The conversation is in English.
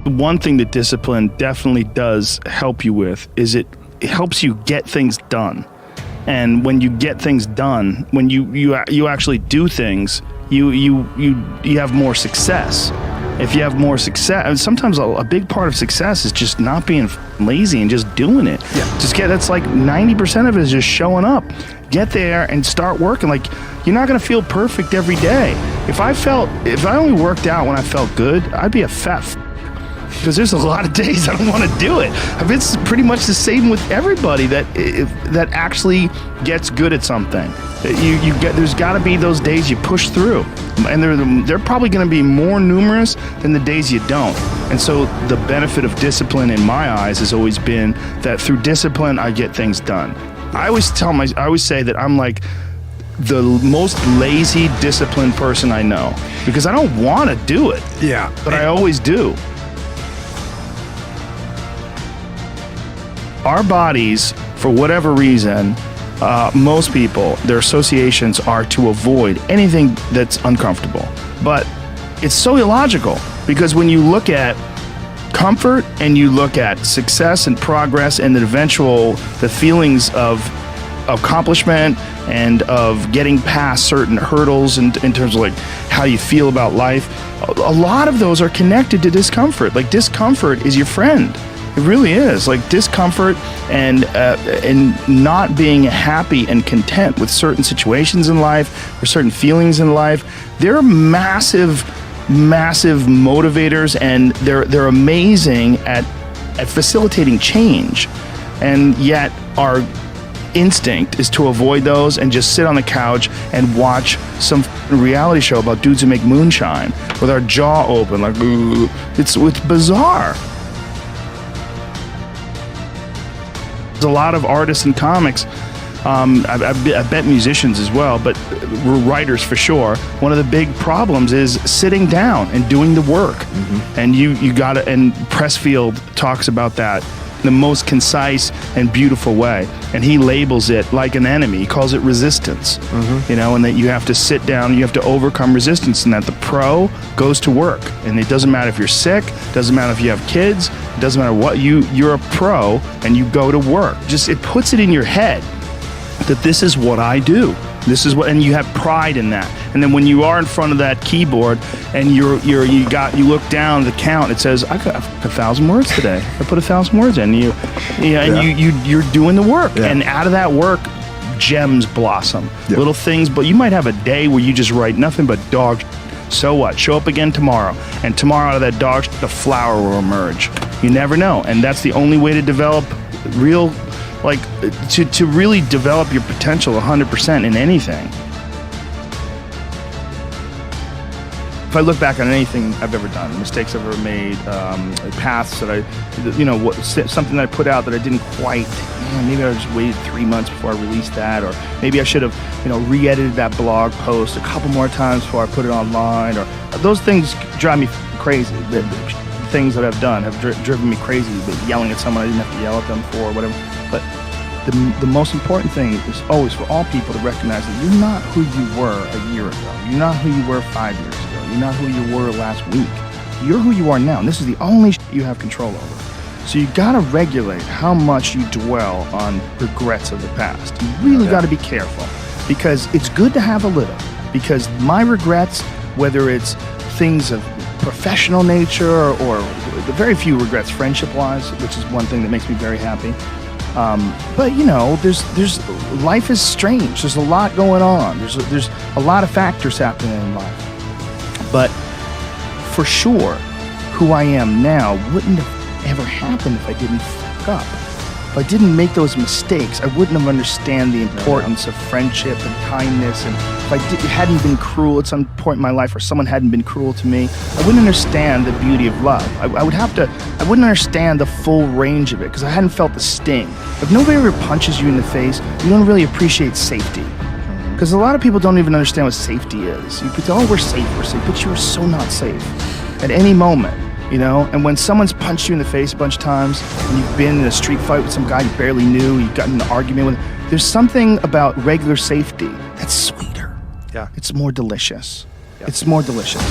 One thing that discipline definitely does help you with is it helps you get things done. And when you get things done, when you actually do things, you have more success. If you have more success, and sometimes a big part of success is just not being lazy and just doing it. Yeah. That's like 90% of it is just showing up. Get there and start working. Like, you're not gonna feel perfect every day. If I only worked out when I felt good, I'd be a fat because there's a lot of days I don't want to do it. It's pretty much the same with everybody that actually gets good at something. There's got to be those days you push through, and they're probably going to be more numerous than the days you don't. And so the benefit of discipline, in my eyes, has always been that through discipline I get things done. I always say that I'm like the most lazy, disciplined person I know because I don't want to do it. Yeah, but I always do. Our bodies, for whatever reason, most people, their associations are to avoid anything that's uncomfortable. But it's so illogical because when you look at comfort and you look at success and progress and the feelings of accomplishment and of getting past certain hurdles in terms of like how you feel about life, a lot of those are connected to discomfort. Like, discomfort is your friend. It really is. Like, discomfort and not being happy and content with certain situations in life or certain feelings in life, they're massive motivators, and they're amazing at facilitating change. And yet our instinct is to avoid those and just sit on the couch and watch some reality show about dudes who make moonshine with our jaw open, like, ooh. It's bizarre. There's a lot of artists and comics, I bet musicians as well, but writers for sure. One of the big problems is sitting down and doing the work. Mm-hmm. And you gotta, and Pressfield talks about that in the most concise and beautiful way. And he labels it like an enemy. He calls it resistance. Mm-hmm. And that you have to sit down, you have to overcome resistance, and that the pro goes to work. And it doesn't matter if you're sick, doesn't matter if you have kids, it doesn't matter what, you're a pro and you go to work. It puts it in your head that this is what I do. This is what, and you have pride in that. And then when you are in front of that keyboard and you look down the count, it says, I got 1,000 words today. I put 1,000 words in. You're doing the work. Yeah. And out of that work, gems blossom. Yeah. Little things, but you might have a day where you just write nothing but dog. So what? Show up again tomorrow. And tomorrow out of that dog, the flower will emerge. You never know. And that's the only way to develop to really develop your potential 100% in anything. If I look back on anything I've ever done, mistakes I've ever made, paths that something that I put out that I didn't quite, maybe I just waited 3 months before I released that, or maybe I should have, re-edited that blog post a couple more times before I put it online, or those things drive me crazy. The things that I've done have driven me crazy, yelling at someone I didn't have to yell at them for, or whatever. But the most important thing is always for all people to recognize that you're not who you were a year ago. You're not who you were 5 years ago. You're not who you were last week. You're who you are now, and this is the only you have control over. So you gotta regulate how much you dwell on regrets of the past. You really gotta be careful, because it's good to have a little. Because my regrets, whether it's things of professional nature or the very few regrets friendship-wise, which is one thing that makes me very happy. But there's life is strange. There's a lot going on. There's a lot of factors happening in life. But for sure, who I am now wouldn't have ever happened if I didn't fuck up. If I didn't make those mistakes, I wouldn't have understand the importance of friendship and kindness. And if I hadn't been cruel at some point in my life, or someone hadn't been cruel to me, I wouldn't understand the beauty of love. I wouldn't understand the full range of it, because I hadn't felt the sting. If nobody ever punches you in the face, you don't really appreciate safety. Because a lot of people don't even understand what safety is. You could say, oh, we're safe, but you are so not safe at any moment. And when someone's punched you in the face a bunch of times, and you've been in a street fight with some guy you barely knew, you've gotten in an argument with, there's something about regular safety that's sweeter. Yeah. It's more delicious. Yeah. It's more delicious.